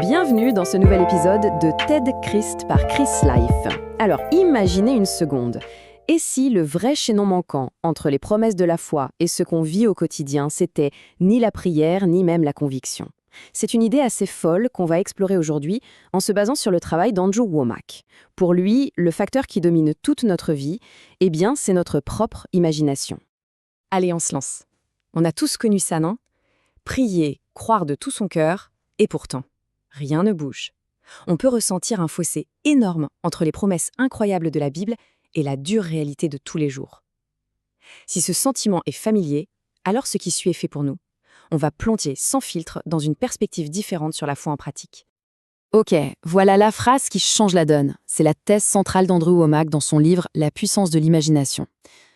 Bienvenue dans ce nouvel épisode de TED Christ par Chris Life. Alors, imaginez une seconde. Et si le vrai chaînon manquant entre les promesses de la foi et ce qu'on vit au quotidien, c'était ni la prière, ni même la conviction? C'est une idée assez folle qu'on va explorer aujourd'hui en se basant sur le travail d'Andrew Wommack. Pour lui, le facteur qui domine toute notre vie, eh bien, c'est notre propre imagination. Allez, on se lance. On a tous connu ça, non? Prier, croire de tout son cœur, et pourtant, rien ne bouge. On peut ressentir un fossé énorme entre les promesses incroyables de la Bible et la dure réalité de tous les jours. Si ce sentiment est familier, alors ce qui suit est fait pour nous. On va plonger sans filtre dans une perspective différente sur la foi en pratique. Ok, voilà la phrase qui change la donne. C'est la thèse centrale d'Andrew Wommack dans son livre « La puissance de l'imagination ».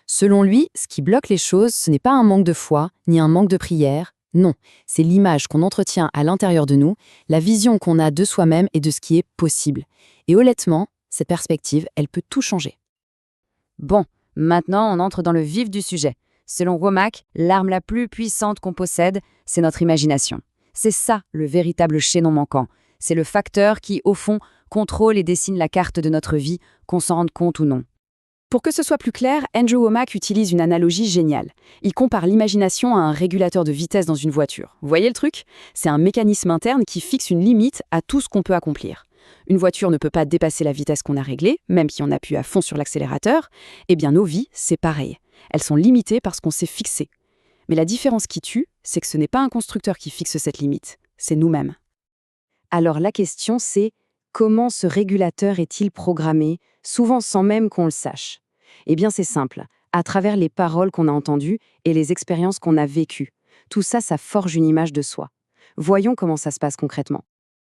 Selon lui, ce qui bloque les choses, ce n'est pas un manque de foi, ni un manque de prière. Non, c'est l'image qu'on entretient à l'intérieur de nous, la vision qu'on a de soi-même et de ce qui est possible. Et honnêtement, cette perspective, elle peut tout changer. Bon, maintenant on entre dans le vif du sujet. Selon Wommack, l'arme la plus puissante qu'on possède, c'est notre imagination. C'est ça le véritable chaînon manquant. C'est le facteur qui, au fond, contrôle et dessine la carte de notre vie, qu'on s'en rende compte ou non. Pour que ce soit plus clair, Andrew Wommack utilise une analogie géniale. Il compare l'imagination à un régulateur de vitesse dans une voiture. Vous voyez le truc? C'est un mécanisme interne qui fixe une limite à tout ce qu'on peut accomplir. Une voiture ne peut pas dépasser la vitesse qu'on a réglée, même si on appuie à fond sur l'accélérateur. Eh bien, nos vies, c'est pareil. Elles sont limitées parce qu'on s'est fixé. Mais la différence qui tue, c'est que ce n'est pas un constructeur qui fixe cette limite, c'est nous-mêmes. Alors la question c'est, comment ce régulateur est-il programmé, souvent sans même qu'on le sache? Eh bien c'est simple, à travers les paroles qu'on a entendues et les expériences qu'on a vécues. Tout ça, ça forge une image de soi. Voyons comment ça se passe concrètement.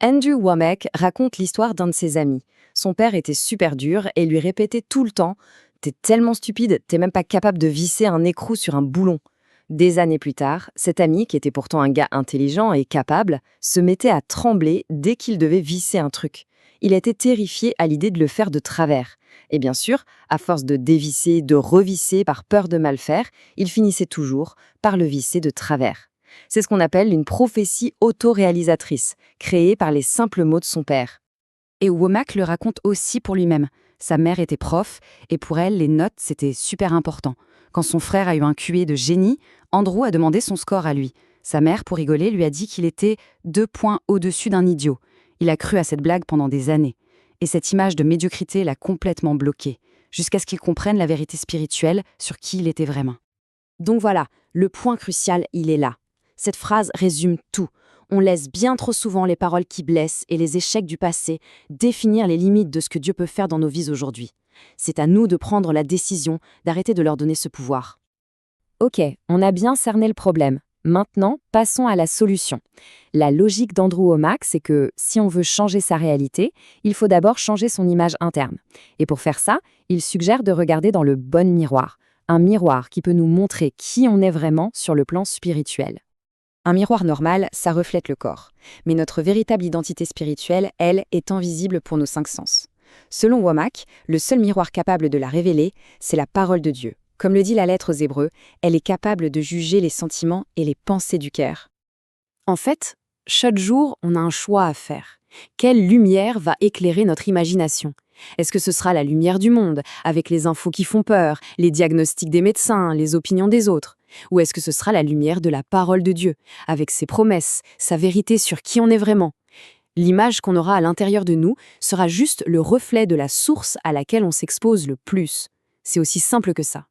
Andrew Wommack raconte l'histoire d'un de ses amis. Son père était super dur et lui répétait tout le temps « T'es tellement stupide, t'es même pas capable de visser un écrou sur un boulon ». Des années plus tard, cet ami, qui était pourtant un gars intelligent et capable, se mettait à trembler dès qu'il devait visser un truc. Il était terrifié à l'idée de le faire de travers. Et bien sûr, à force de dévisser, de revisser par peur de mal faire, il finissait toujours par le visser de travers. C'est ce qu'on appelle une prophétie autoréalisatrice, créée par les simples mots de son père. Et Wommack le raconte aussi pour lui-même. Sa mère était prof, et pour elle, les notes, c'était super important. Quand son frère a eu un QI de génie, Andrew a demandé son score à lui. Sa mère, pour rigoler, lui a dit qu'il était 2 points au-dessus d'un idiot. Il a cru à cette blague pendant des années. Et cette image de médiocrité l'a complètement bloqué, jusqu'à ce qu'il comprenne la vérité spirituelle sur qui il était vraiment. Donc voilà, le point crucial, il est là. Cette phrase résume tout. On laisse bien trop souvent les paroles qui blessent et les échecs du passé définir les limites de ce que Dieu peut faire dans nos vies aujourd'hui. C'est à nous de prendre la décision d'arrêter de leur donner ce pouvoir. Ok, on a bien cerné le problème. Maintenant, passons à la solution. La logique d'Andrew Wommack, c'est que si on veut changer sa réalité, il faut d'abord changer son image interne. Et pour faire ça, il suggère de regarder dans le bon miroir. Un miroir qui peut nous montrer qui on est vraiment sur le plan spirituel. Un miroir normal, ça reflète le corps. Mais notre véritable identité spirituelle, elle, est invisible pour nos 5 sens. Selon Wommack, le seul miroir capable de la révéler, c'est la parole de Dieu. Comme le dit la lettre aux Hébreux, elle est capable de juger les sentiments et les pensées du cœur. En fait, chaque jour, on a un choix à faire. Quelle lumière va éclairer notre imagination? Est-ce que ce sera la lumière du monde, avec les infos qui font peur, les diagnostics des médecins, les opinions des autres? Ou est-ce que ce sera la lumière de la parole de Dieu, avec ses promesses, sa vérité sur qui on est vraiment? L'image qu'on aura à l'intérieur de nous sera juste le reflet de la source à laquelle on s'expose le plus. C'est aussi simple que ça.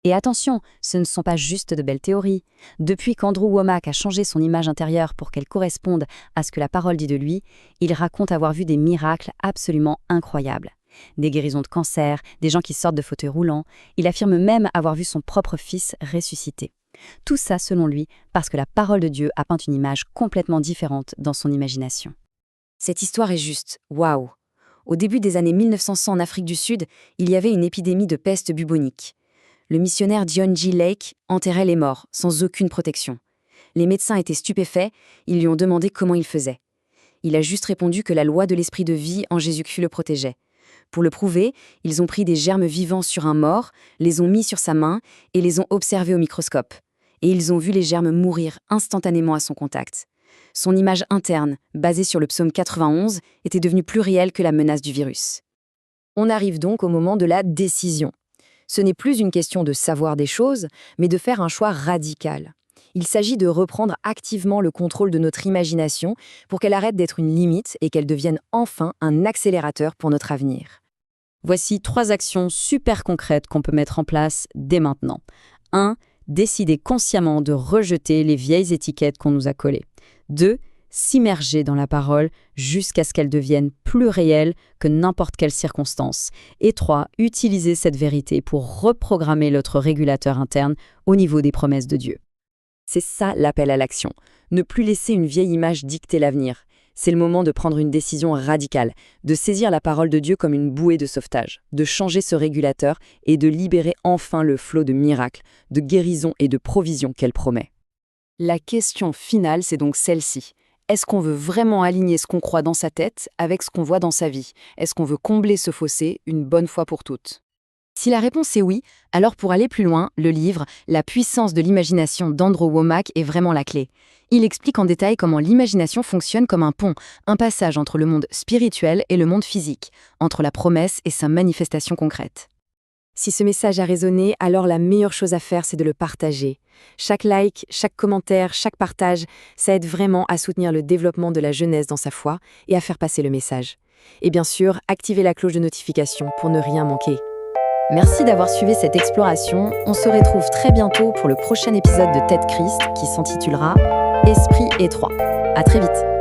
Et attention, ce ne sont pas juste de belles théories. Depuis qu'Andrew Wommack a changé son image intérieure pour qu'elle corresponde à ce que la parole dit de lui, il raconte avoir vu des miracles absolument incroyables. Des guérisons de cancer, des gens qui sortent de fauteuils roulants. Il affirme même avoir vu son propre fils ressusciter. Tout ça, selon lui, parce que la parole de Dieu a peint une image complètement différente dans son imagination. Cette histoire est juste, waouh! Au début des années 1900 en Afrique du Sud, il y avait une épidémie de peste bubonique. Le missionnaire John G. Lake enterrait les morts, sans aucune protection. Les médecins étaient stupéfaits, ils lui ont demandé comment il faisait. Il a juste répondu que la loi de l'esprit de vie en Jésus-Christ le protégeait. Pour le prouver, ils ont pris des germes vivants sur un mort, les ont mis sur sa main et les ont observés au microscope. Et ils ont vu les germes mourir instantanément à son contact. Son image interne, basée sur le psaume 91, était devenue plus réelle que la menace du virus. On arrive donc au moment de la décision. Ce n'est plus une question de savoir des choses, mais de faire un choix radical. Il s'agit de reprendre activement le contrôle de notre imagination pour qu'elle arrête d'être une limite et qu'elle devienne enfin un accélérateur pour notre avenir. Voici 3 actions super concrètes qu'on peut mettre en place dès maintenant. 1. Décider consciemment de rejeter les vieilles étiquettes qu'on nous a collées. 2. S'immerger dans la parole jusqu'à ce qu'elle devienne plus réelle que n'importe quelle circonstance. Et 3. Utiliser cette vérité pour reprogrammer notre régulateur interne au niveau des promesses de Dieu. C'est ça l'appel à l'action. Ne plus laisser une vieille image dicter l'avenir. C'est le moment de prendre une décision radicale, de saisir la parole de Dieu comme une bouée de sauvetage, de changer ce régulateur et de libérer enfin le flot de miracles, de guérison et de provision qu'elle promet. La question finale, c'est donc celle-ci. Est-ce qu'on veut vraiment aligner ce qu'on croit dans sa tête avec ce qu'on voit dans sa vie? Est-ce qu'on veut combler ce fossé une bonne fois pour toutes? Si la réponse est oui, alors pour aller plus loin, le livre « La puissance de l'imagination » d'Andrew Wommack est vraiment la clé. Il explique en détail comment l'imagination fonctionne comme un pont, un passage entre le monde spirituel et le monde physique, entre la promesse et sa manifestation concrète. Si ce message a résonné, alors la meilleure chose à faire, c'est de le partager. Chaque like, chaque commentaire, chaque partage, ça aide vraiment à soutenir le développement de la jeunesse dans sa foi et à faire passer le message. Et bien sûr, activez la cloche de notification pour ne rien manquer. Merci d'avoir suivi cette exploration. On se retrouve très bientôt pour le prochain épisode de TED Christ qui s'intitulera « Esprit étroit ». À très vite.